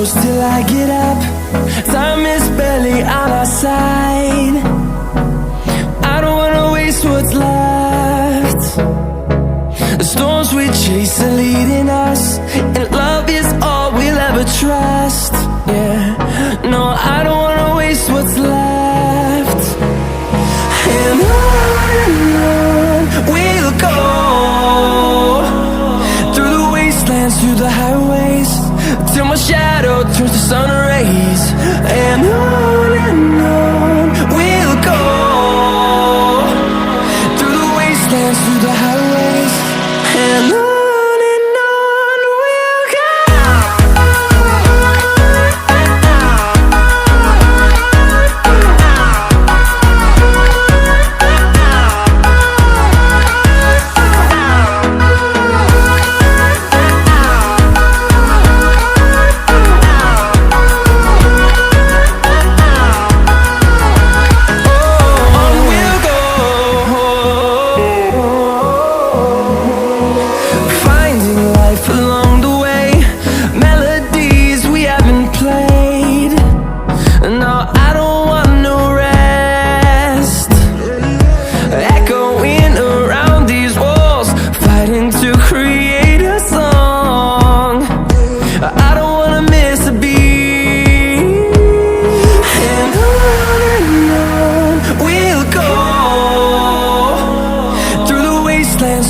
close till I get up. Time is barely on our side. I don't wanna waste what's left. The storms we chase are leading us, and love is all we'll ever trust. Yeah, no, I don't wanna waste what's left. And on we'll go, through the wastelands, through the highways, till my shadow turns to sun rays. And on we'll go, through the wastelands, through the highways, and on we'll go.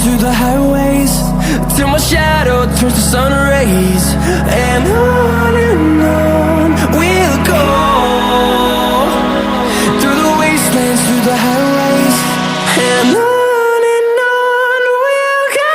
Through the highways, till my shadow turns to sun rays. And on we'll go, through the wastelands, through the highways, and on we'll go.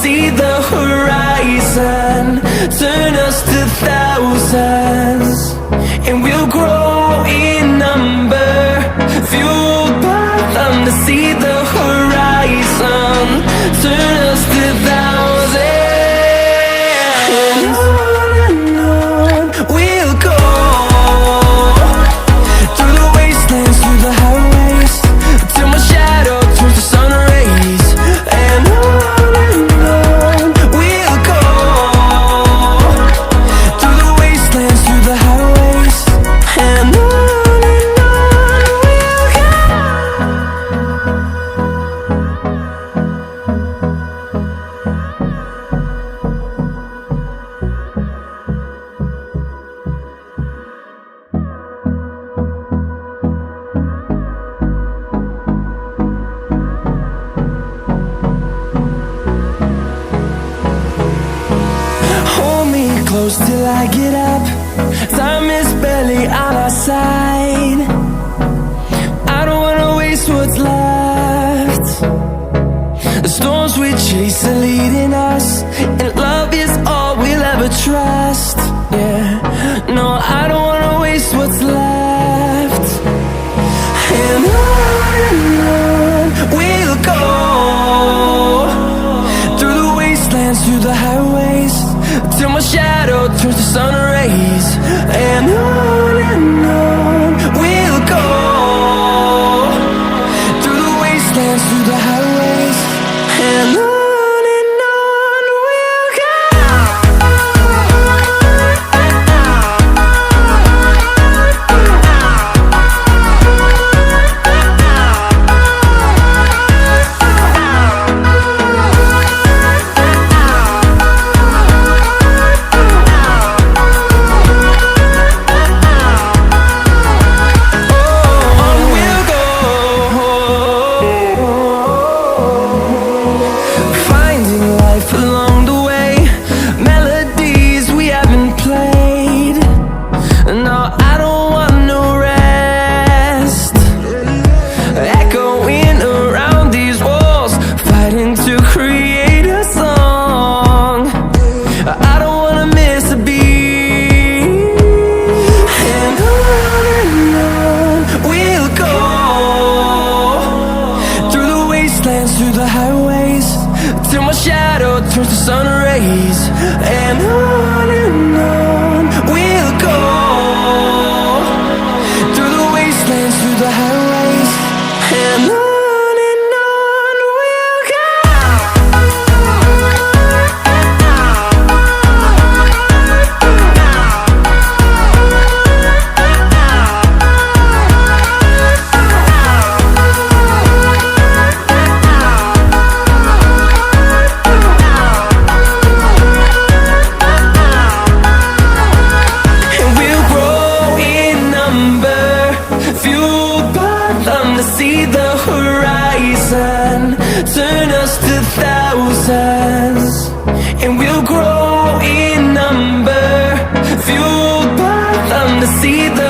See the horizon, turn us to thousands, and we'll grow in number, fueled by them. To see the horizon, turn us to thousands, and on we'll go, through the wastelands, through the highways, till my shadow turns to sun rays. And on close till I get up. Time is barely on our side. I don't wanna waste what's left. The storms we chase are leading us, and love is all we'll ever trust. Yeah, no, I don't wanna waste what's left. And on we'll go, through the wastelands, through the highways, till my shadow turns to sun rays. And on we'll go, through the wastelands, through the highways, and on we'll go. wastelands, through the highways, till my shadow turns to sun rays. And on we'll go, through the wastelands, through the highways, and on we'll go. See the horizon, turn us to thousands, and we'll grow in number, fueled by them to see the